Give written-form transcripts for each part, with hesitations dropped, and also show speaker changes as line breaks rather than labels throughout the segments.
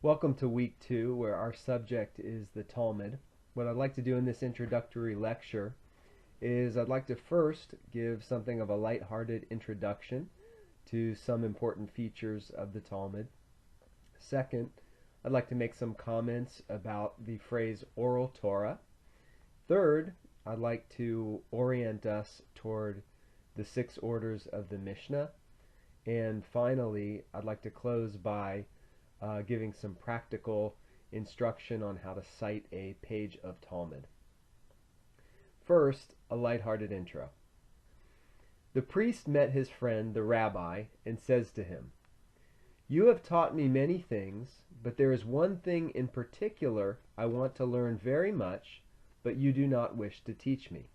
Welcome to week 2, where our subject is the Talmud. What I'd like to do in this introductory lecture is I'd like to first give something of a lighthearted introduction to some important features of the Talmud. Second, I'd like to make some comments about the phrase oral Torah. Third, I'd like to orient us toward the 6 orders of the Mishnah. And finally, I'd like to close by giving some practical instruction on how to cite a page of Talmud. First, a lighthearted intro. The priest met his friend, the rabbi, and says to him, "You have taught me many things, but there is one thing in particular I want to learn very much, but you do not wish to teach me.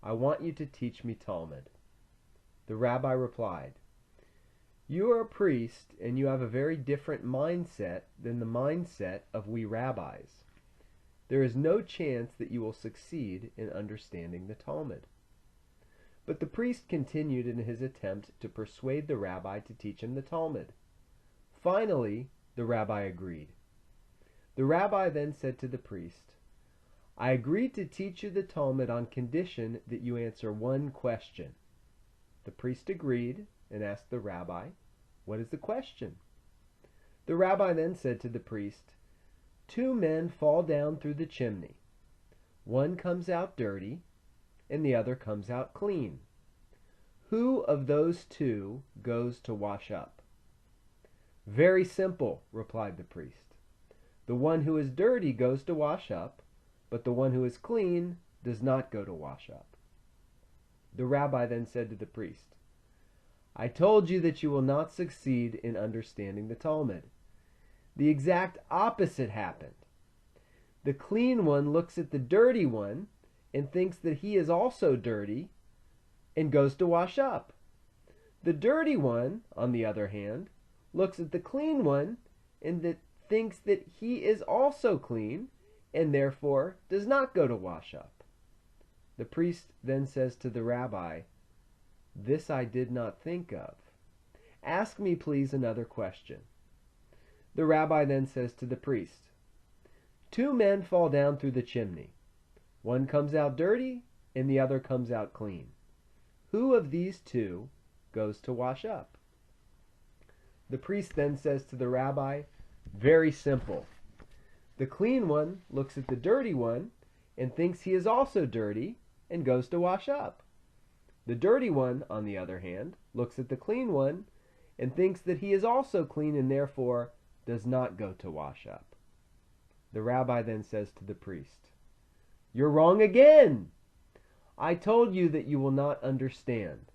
I want you to teach me Talmud." The rabbi replied, "You are a priest, and you have a very different mindset than the mindset of we rabbis. There is no chance that you will succeed in understanding the Talmud." But the priest continued in his attempt to persuade the rabbi to teach him the Talmud. Finally, the rabbi agreed. The rabbi then said to the priest, "I agreed to teach you the Talmud on condition that you answer one question." The priest agreed and asked the rabbi, "What is the question?" The rabbi then said to the priest, "Two men fall down through the chimney. One comes out dirty, and the other comes out clean. Who of those two goes to wash up?" "Very simple," replied the priest. "The one who is dirty goes to wash up, but the one who is clean does not go to wash up." The rabbi then said to the priest, "I told you that you will not succeed in understanding the Talmud. The exact opposite happened. The clean one looks at the dirty one and thinks that he is also dirty and goes to wash up. The dirty one, on the other hand, looks at the clean one and thinks that he is also clean and therefore does not go to wash up." The priest then says to the rabbi, "This I did not think of. Ask me, please, another question." The rabbi then says to the priest, "Two men fall down through the chimney. One comes out dirty and the other comes out clean. Who of these two goes to wash up?" The priest then says to the rabbi, "Very simple. The clean one looks at the dirty one and thinks he is also dirty and goes to wash up. The dirty one, on the other hand, looks at the clean one and thinks that he is also clean and therefore does not go to wash up." The rabbi then says to the priest, "You're wrong again. I told you that you will not understand.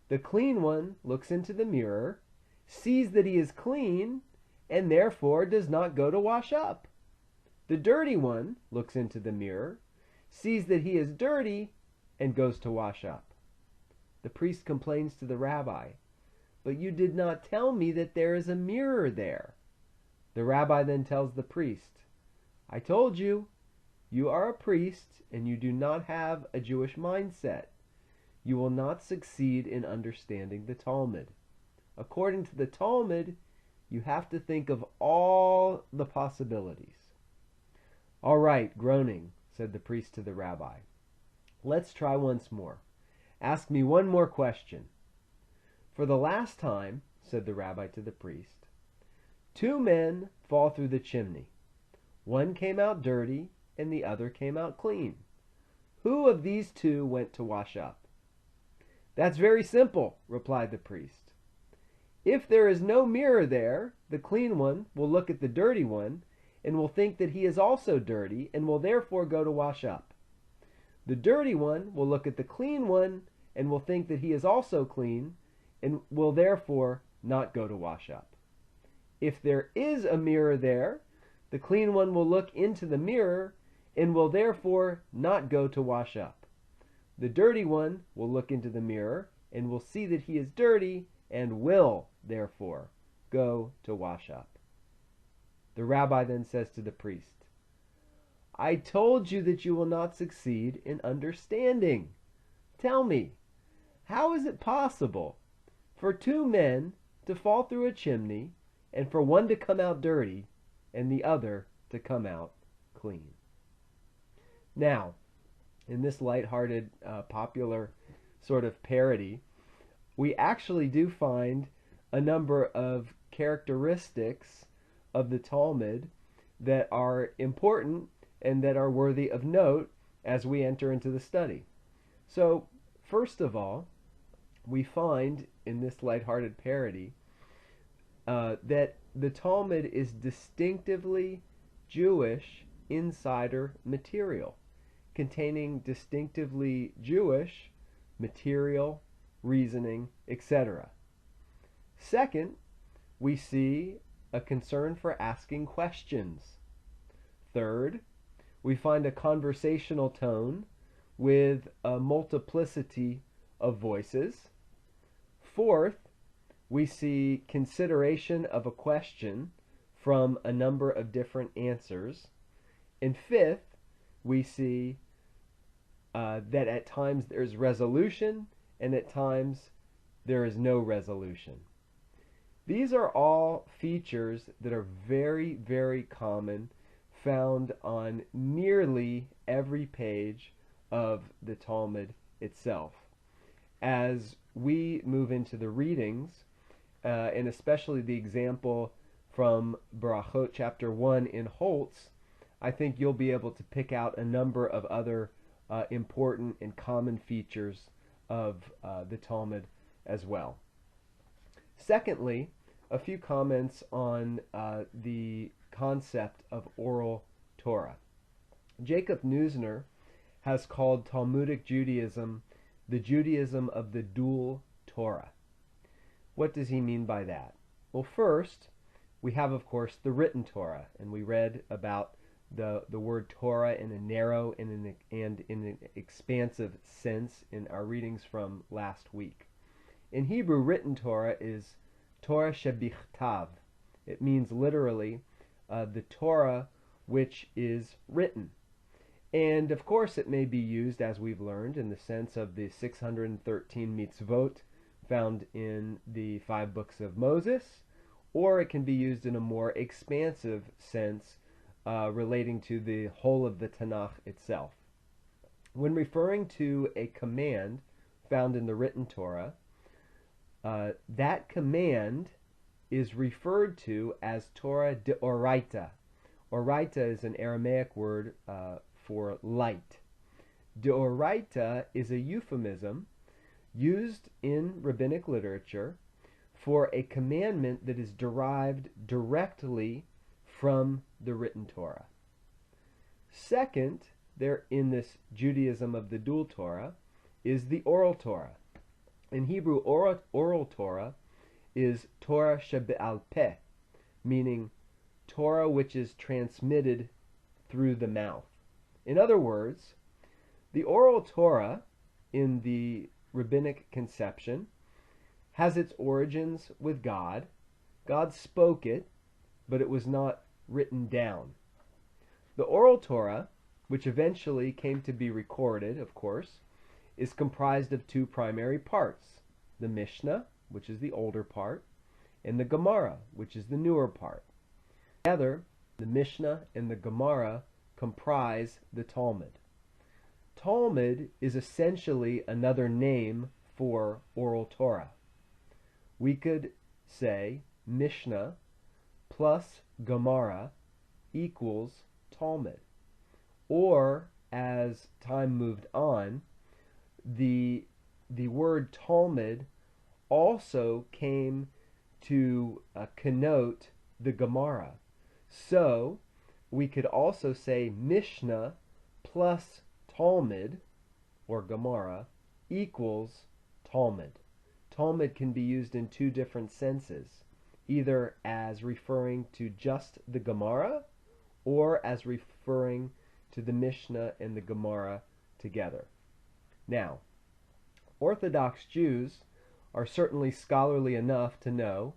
The clean one looks into the mirror, sees that he is clean, and therefore does not go to wash up. The dirty one looks into the mirror, sees that he is dirty, and goes to wash up." The priest complains to the rabbi, "But you did not tell me that there is a mirror there." The rabbi then tells the priest, "I told you, you are a priest and you do not have a Jewish mindset. You will not succeed in understanding the Talmud. According to the Talmud, you have to think of all the possibilities." "All right, groaning," said the priest to the rabbi. "Let's try once more. Ask me one more question." "For the last time," said the rabbi to the priest, "two men fall through the chimney. One came out dirty and the other came out clean. Who of these two went to wash up?" "That's very simple," replied the priest. "If there is no mirror there, the clean one will look at the dirty one and will think that he is also dirty and will therefore go to wash up. The dirty one will look at the clean one and will think that he is also clean and will therefore not go to wash up. If there is a mirror there, the clean one will look into the mirror and will therefore not go to wash up. The dirty one will look into the mirror and will see that he is dirty and will therefore go to wash up." The rabbi then says to the priest, "I told you that you will not succeed in understanding. Tell me, how is it possible for two men to fall through a chimney and for one to come out dirty and the other to come out clean. Now, in this lighthearted, popular sort of parody, we actually do find a number of characteristics of the Talmud that are important and that are worthy of note as we enter into the study. So, first of all, we find in this lighthearted parody that the Talmud is distinctively Jewish insider material, containing distinctively Jewish material, reasoning, etc. Second, we see a concern for asking questions. Third, we find a conversational tone with a multiplicity of voices. Fourth, we see consideration of a question from a number of different answers. And fifth, we see that at times there's resolution and at times there is no resolution. These are all features that are very, very common, found on nearly every page of the Talmud itself. As we move into the readings, and especially the example from Barachot chapter 1 in Holtz, I think you'll be able to pick out a number of other important and common features of the Talmud as well. Secondly, a few comments on the concept of oral Torah. Jacob Neusner has called Talmudic Judaism the Judaism of the dual Torah. What does he mean by that? Well, first, we have, of course, the written Torah, and we read about the word Torah in a narrow and in an expansive sense in our readings from last week. In Hebrew, written Torah is Torah shebichtav. It means literally the Torah which is written. And of course it may be used, as we've learned, in the sense of the 613 mitzvot found in the 5 books of Moses, or it can be used in a more expansive sense relating to the whole of the Tanakh itself. When referring to a command found in the written Torah, that command is referred to as Torah deoraita. Oraita is an Aramaic word for light. Deoraita is a euphemism used in rabbinic literature for a commandment that is derived directly from the written Torah. Second, there in this Judaism of the dual Torah is the oral Torah. In Hebrew, oral Torah is Torah shebe'al peh, meaning Torah which is transmitted through the mouth. In other words, the oral Torah in the rabbinic conception has its origins with God. God spoke it, but it was not written down. The oral Torah, which eventually came to be recorded, of course, is comprised of 2 primary parts: the Mishnah, which is the older part, and the Gemara, which is the newer part. Together, the Mishnah and the Gemara comprise the Talmud. Talmud is essentially another name for oral Torah. We could say Mishnah plus Gemara equals Talmud. Or, as time moved on, the word Talmud also came to connote the Gemara. So, we could also say Mishnah plus Talmud, or Gemara, equals Talmud. Talmud can be used in 2 different senses, either as referring to just the Gemara, or as referring to the Mishnah and the Gemara together. Now, Orthodox Jews are certainly scholarly enough to know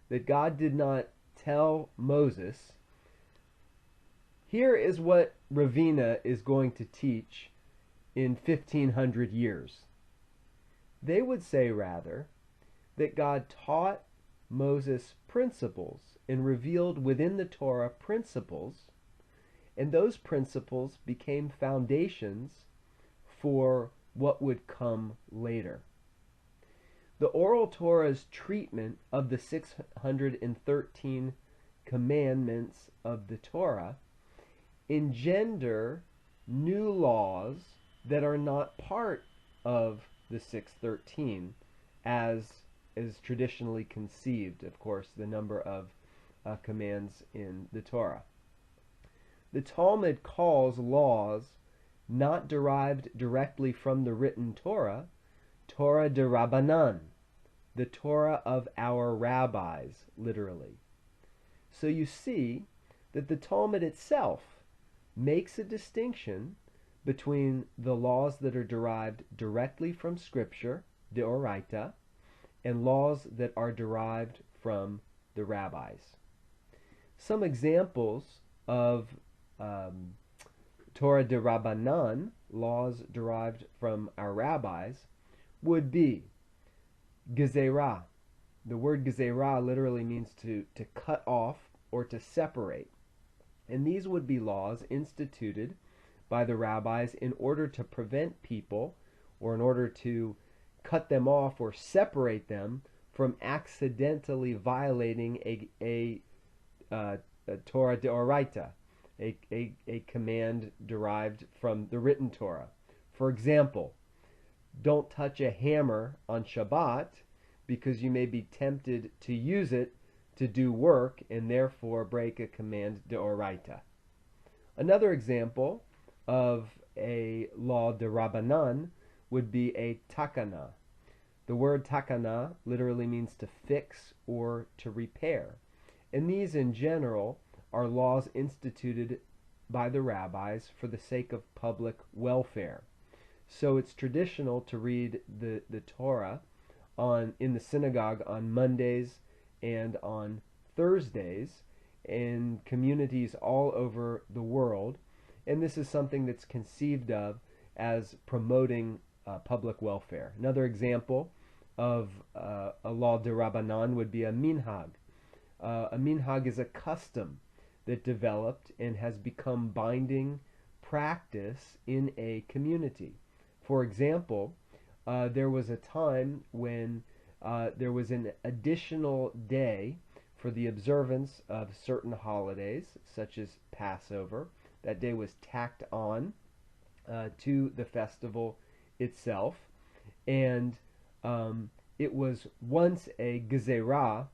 that God did not tell Moses, here is what Ravina is going to teach in 1500 years. They would say rather that God taught Moses principles and revealed within the Torah principles, and those principles became foundations for what would come later. The Oral Torah's treatment of the 613 commandments of the Torah engender new laws that are not part of the 613 as is traditionally conceived, of course, the number of commands in the Torah. The Talmud calls laws not derived directly from the written Torah, Torah de Rabbanan, the Torah of our rabbis, literally. So you see that the Talmud itself makes a distinction between the laws that are derived directly from Scripture, the Oraita, and laws that are derived from the rabbis. Some examples of Torah de Rabbanan, laws derived from our rabbis, would be Gezerah. The word Gezerah literally means to cut off or to separate. And these would be laws instituted by the rabbis in order to prevent people, or in order to cut them off or separate them from accidentally violating a Torah de Oraita, a command derived from the written Torah. For example, don't touch a hammer on Shabbat because you may be tempted to use it to do work and therefore break a command de Oraita. Another example of a law de Rabbanan would be a takana. The word takana literally means to fix or to repair. And these in general are laws instituted by the rabbis for the sake of public welfare. So it's traditional to read the Torah in the synagogue on Mondays and on Thursdays in communities all over the world. And this is something that's conceived of as promoting public welfare. Another example of a law de Rabbanan would be a minhag. A minhag is a custom that developed and has become binding practice in a community. For example, there was a time when there was an additional day for the observance of certain holidays, such as Passover. That day was tacked on to the festival itself, and it was once a gezerah.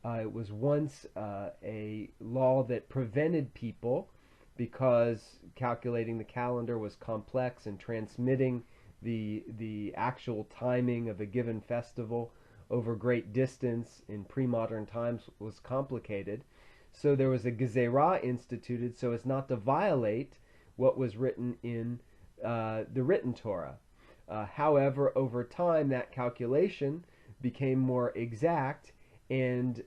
It was once a law that prevented people, because calculating the calendar was complex and transmitting the actual timing of a given festival over great distance in pre-modern times was complicated. So there was a gezerah instituted so as not to violate what was written in the written Torah. However, over time that calculation became more exact, and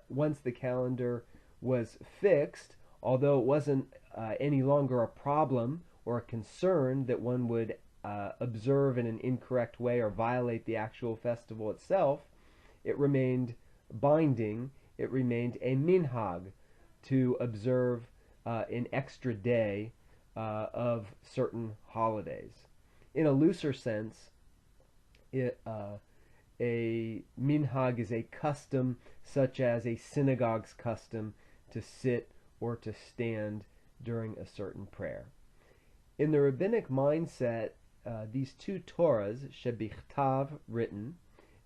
once the calendar was fixed, although it wasn't any longer a problem or a concern that one would observe in an incorrect way or violate the actual festival itself, it remained binding. It remained a minhag to observe an extra day of certain holidays. In a looser sense, a minhag is a custom such as a synagogue's custom to sit or to stand during a certain prayer. In the rabbinic mindset, these two Torahs, shebichtav, written,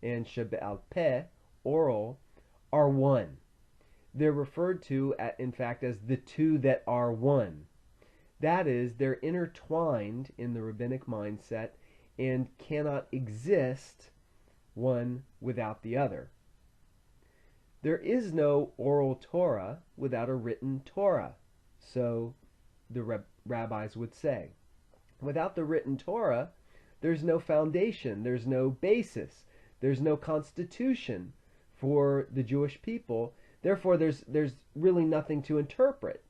and shebe'al peh, oral, are one. They're referred to, in fact, as the two that are one. That is, they're intertwined in the rabbinic mindset and cannot exist one without the other. There is no oral Torah without a written Torah, so the rabbis would say. Without the written Torah, there's no foundation, there's no basis, there's no constitution for the Jewish people. Therefore, there's really nothing to interpret.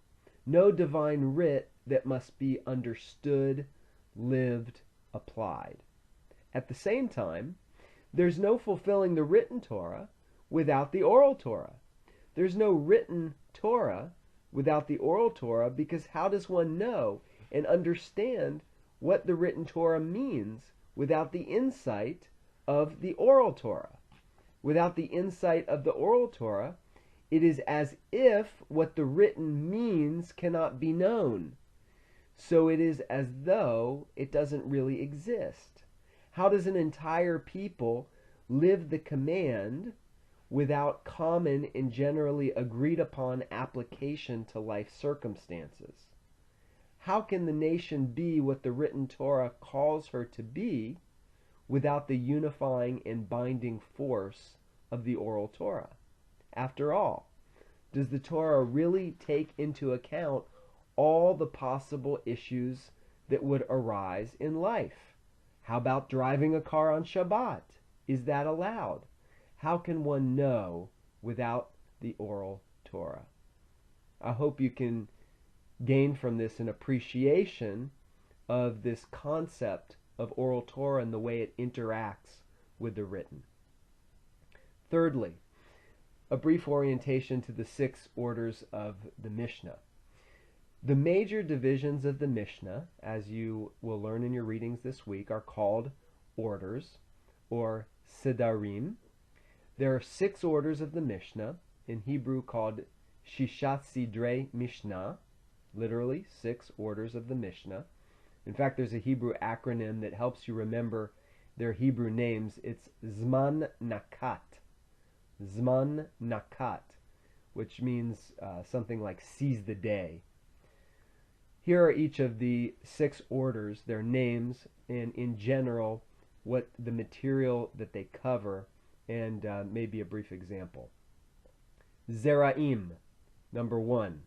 No divine writ that must be understood, lived, applied. At the same time, there's no fulfilling the written Torah without the oral Torah. There's no written Torah without the oral Torah, because how does one know and understand what the written Torah means without the insight of the oral Torah? Without the insight of the oral Torah, it is as if what the written means cannot be known. So it is as though it doesn't really exist. How does an entire people live the command without common and generally agreed upon application to life circumstances? How can the nation be what the written Torah calls her to be without the unifying and binding force of the oral Torah? After all, does the Torah really take into account all the possible issues that would arise in life? How about driving a car on Shabbat? Is that allowed? How can one know without the oral Torah? I hope you can gain from this an appreciation of this concept of oral Torah and the way it interacts with the written. Thirdly, a brief orientation to the 6 orders of the Mishnah. The major divisions of the Mishnah, as you will learn in your readings this week, are called orders, or sedarim. There are 6 orders of the Mishnah, in Hebrew called Shishat Sidrei Mishnah, literally 6 orders of the Mishnah. In fact, there's a Hebrew acronym that helps you remember their Hebrew names. It's Zman Nakat. Zman Nakat, which means something like seize the day. Here are each of the 6 orders, their names, and in general, what the material that they cover, and maybe a brief example. Zeraim, number 1.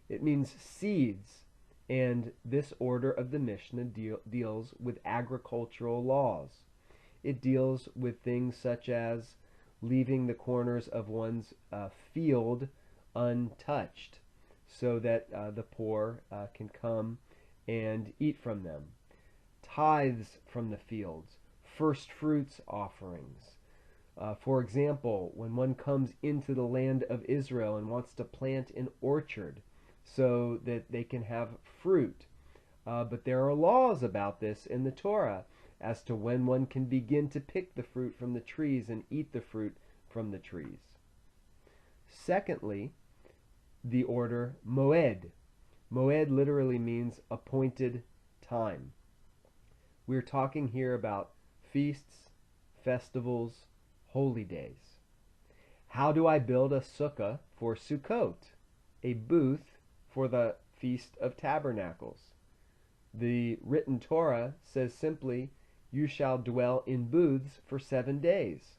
It means seeds, and this order of the Mishnah deals with agricultural laws. It deals with things such as leaving the corners of one's field untouched, so that the poor can come and eat from them. Tithes from the fields, first fruits offerings. For example, when one comes into the land of Israel and wants to plant an orchard so that they can have fruit. But there are laws about this in the Torah as to when one can begin to pick the fruit from the trees and eat the fruit from the trees. Secondly, the order Moed. Moed literally means appointed time. We're talking here about feasts, festivals, holy days. How do I build a sukkah for Sukkot, a booth for the Feast of Tabernacles? The written Torah says simply, you shall dwell in booths for 7 days.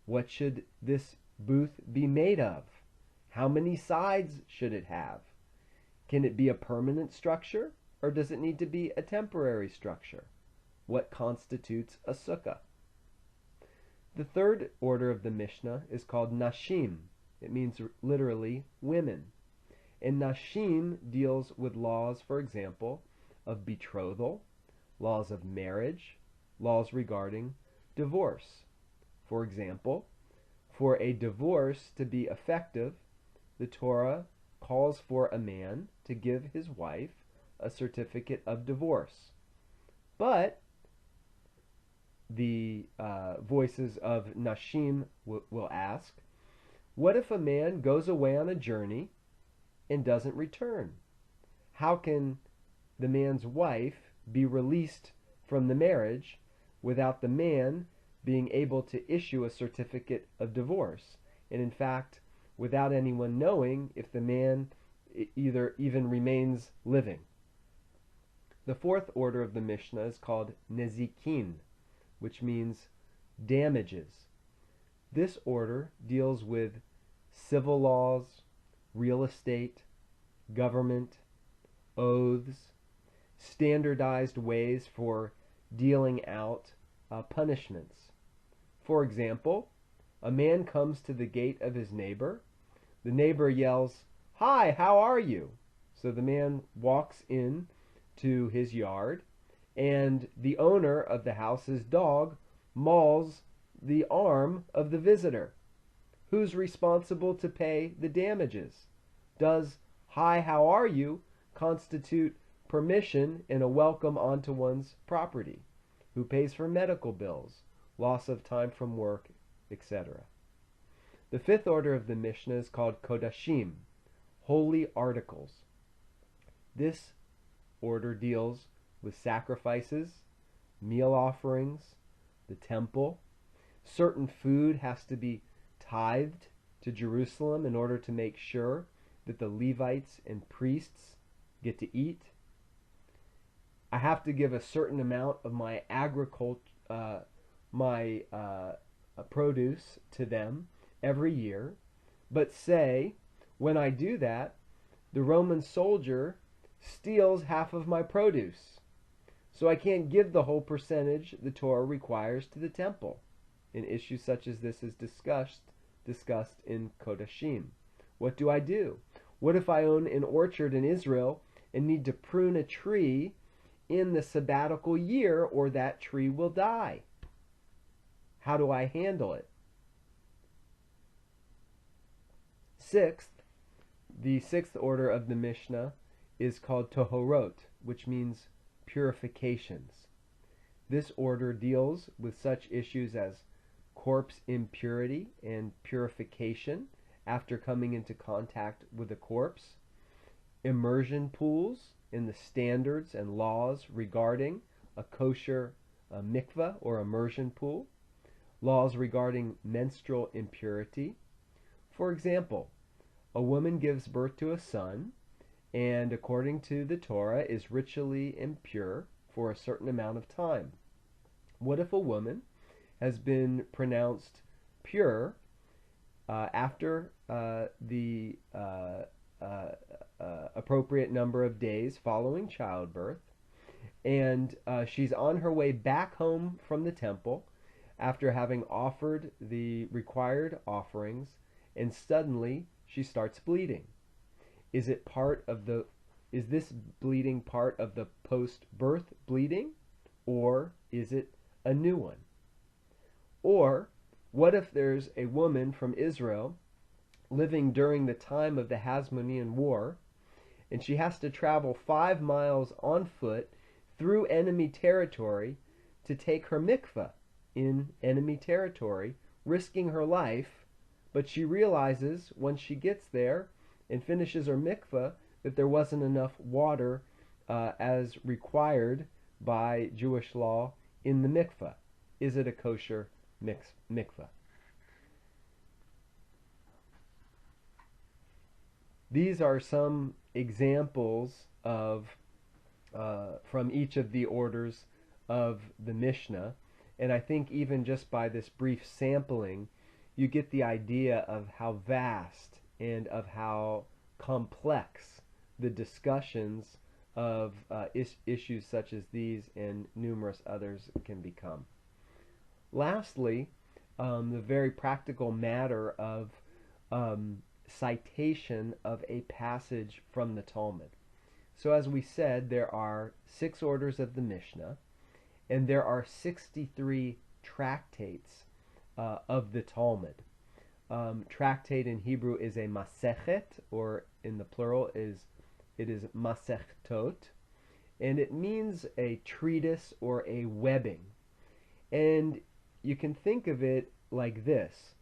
What should this booth be made of? How many sides should it have? Can it be a permanent structure, or does it need to be a temporary structure? What constitutes a sukkah? The third order of the Mishnah is called Nashim. It means literally women. And Nashim deals with laws, for example, of betrothal, laws of marriage, laws regarding divorce. For example, for a divorce to be effective, the Torah calls for a man to give his wife a certificate of divorce. But the voices of Nashim will ask, what if a man goes away on a journey and doesn't return? How can the man's wife be released from the marriage without the man being able to issue a certificate of divorce? And in fact, without anyone knowing if the man even remains living. The fourth order of the Mishnah is called Nezikin, which means damages. This order deals with civil laws, real estate, government, oaths, standardized ways for dealing out punishments. For example, a man comes to the gate of his neighbor. The neighbor yells, "Hi, how are you?" So the man walks in to his yard, and the owner of the house's dog mauls the arm of the visitor. Who's responsible to pay the damages? Does "Hi, how are you" constitute permission and a welcome onto one's property? Who pays for medical bills, loss of time from work, etc.? The fifth order of the Mishnah is called Kodashim, holy articles. This order deals with sacrifices, meal offerings, the temple. Certain food has to be tithed to Jerusalem in order to make sure that the Levites and priests get to eat. I have to give a certain amount of my produce to them every year. But say, when I do that, the Roman soldier steals half of my produce. So I can't give the whole percentage the Torah requires to the temple. An issue such as this is discussed in Kodashim. What do I do? What if I own an orchard in Israel and need to prune a tree in the sabbatical year, or that tree will die? How do I handle it? The sixth order of the Mishnah is called Tohorot, which means purifications. This order deals with such issues as corpse impurity and purification after coming into contact with a corpse, immersion pools and the standards and laws regarding a kosher mikveh or immersion pool, laws regarding menstrual impurity. For example, a woman gives birth to a son and, according to the Torah, is ritually impure for a certain amount of time. What if a woman has been pronounced pure after the appropriate number of days following childbirth, and she's on her way back home from the temple after having offered the required offerings, and suddenly she starts bleeding? Is this bleeding part of the post-birth bleeding, or is it a new one? Or what if there's a woman from Israel living during the time of the Hasmonean War, and she has to travel 5 miles on foot through enemy territory to take her mikveh in enemy territory, risking her life, but she realizes when she gets there and finishes her mikveh that there wasn't enough water as required by Jewish law in the mikveh? Is it a kosher mikveh? These are some examples of from each of the orders of the Mishnah, and I think even just by this brief sampling, you get the idea of how vast and of how complex the discussions of issues such as these and numerous others can become. Lastly, the very practical matter of citation of a passage from the Talmud. So as we said, there are 6 orders of the Mishnah, and there are 63 tractates of the Talmud. Tractate in Hebrew is a masechet, or in the plural it is masechtot, and it means a treatise or a webbing. And you can think of it like this.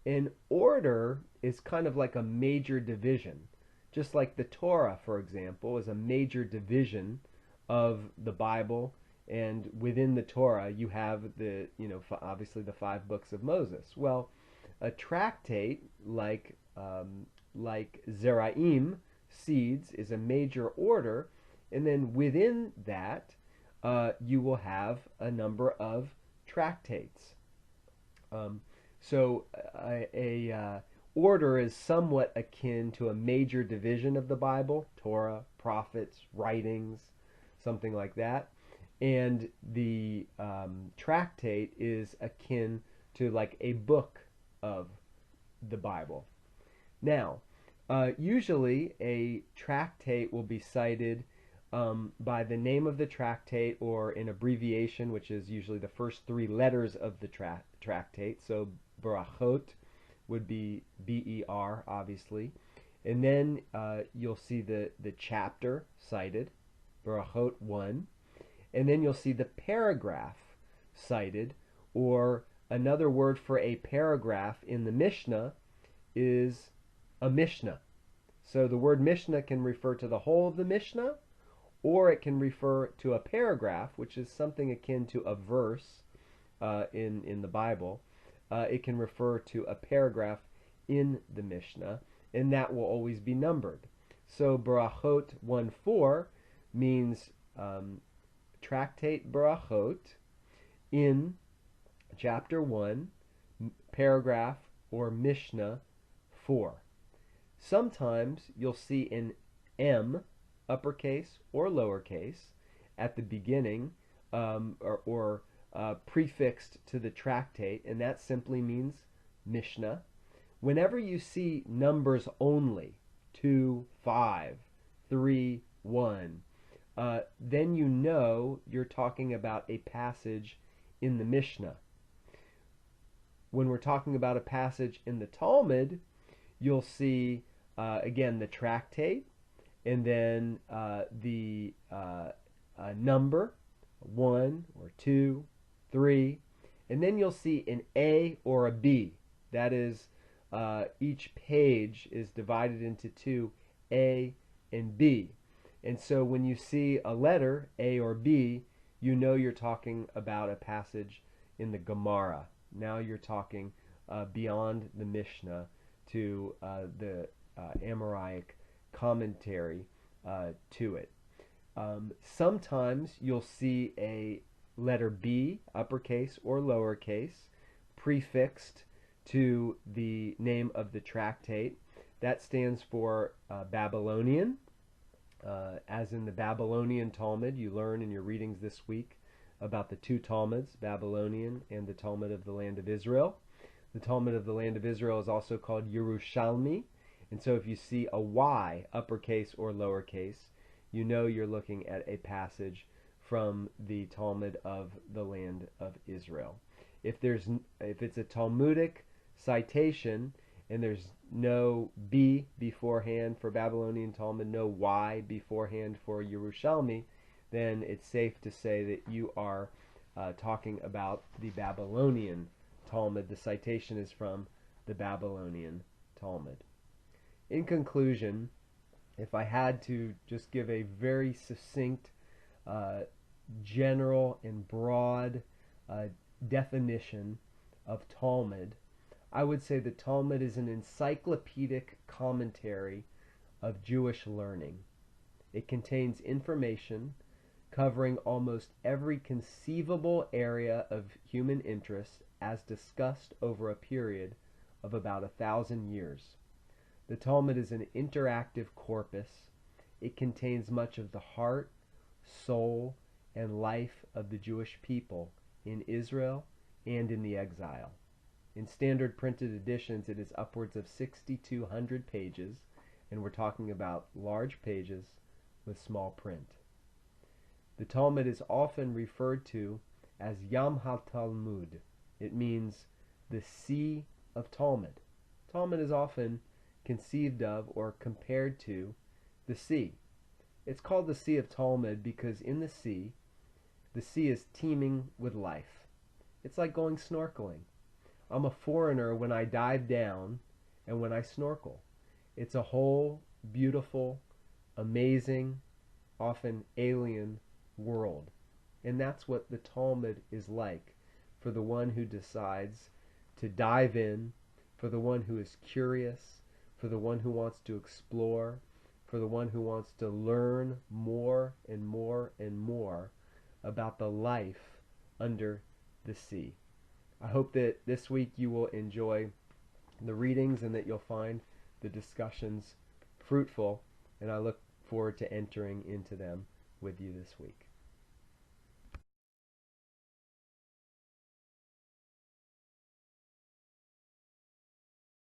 An order is kind of like a major division. Just like the Torah, for example, is a major division of the Bible, and within the Torah you have the, obviously the 5 books of Moses. Well, a tractate like Zeraim, seeds, is a major order, and then within that you will have a number of tractates. So a order is somewhat akin to a major division of the Bible: Torah, prophets, writings, something like that. And the tractate is akin to like a book of the Bible. Now, usually a tractate will be cited by the name of the tractate or an abbreviation, which is usually the first 3 letters of the tractate. So Barachot, would be BER, obviously. And then you'll see the chapter cited, Barachot 1. And then you'll see the paragraph cited, or another word for a paragraph in the Mishnah is a Mishnah. So the word Mishnah can refer to the whole of the Mishnah, or it can refer to a paragraph, which is something akin to a verse in the Bible. It can refer to a paragraph in the Mishnah, and that will always be numbered. So Barachot 1:4 means tractate Barachot in chapter 1, paragraph or Mishnah 4. Sometimes you'll see an M, uppercase or lowercase, at the beginning or prefixed to the tractate, and that simply means Mishnah. Whenever you see numbers only, 2, 5, 3, 1, then you know you're talking about a passage in the Mishnah. When we're talking about a passage in the Talmud, you'll see, again, the tractate, and then the number, 1 or 2, 3, and then you'll see an A or a B. That is, each page is divided into two, A and B. And so when you see a letter, A or B, you know you're talking about a passage in the Gemara. Now you're talking beyond the Mishnah to the Amoraic commentary to it. Sometimes you'll see a letter B, uppercase or lowercase, prefixed to the name of the tractate. That stands for Babylonian. As in the Babylonian Talmud, you learn in your readings this week about the two Talmuds, Babylonian and the Talmud of the Land of Israel. The Talmud of the Land of Israel is also called Yerushalmi, and so if you see a Y, uppercase or lowercase, you know you're looking at a passage from the Talmud of the Land of Israel. If it's a Talmudic citation and there's no B beforehand for Babylonian Talmud, no Y beforehand for Yerushalmi, then it's safe to say that you are talking about the Babylonian Talmud. The citation is from the Babylonian Talmud. In conclusion, if I had to just give a very succinct, general and broad definition of Talmud, I would say the Talmud is an encyclopedic commentary of Jewish learning. It contains information covering almost every conceivable area of human interest as discussed over a period of about 1,000 years. The Talmud is an interactive corpus. It contains much of the heart, soul, and life of the Jewish people in Israel and in the exile. In standard printed editions, it is upwards of 6,200 pages, and we're talking about large pages with small print. The Talmud is often referred to as Yam HaTalmud. It means the Sea of Talmud. Talmud is often conceived of or compared to the sea. It's called the Sea of Talmud because in the sea is teeming with life. It's like going snorkeling. I'm a foreigner when I dive down and when I snorkel. It's a whole beautiful, amazing, often alien world. And that's what the Talmud is like for the one who decides to dive in, for the one who is curious, for the one who wants to explore, for the one who wants to learn more and more and more about the life under the sea. I hope that this week you will enjoy the readings and that you'll find the discussions fruitful, and I look forward to entering into them with you this week.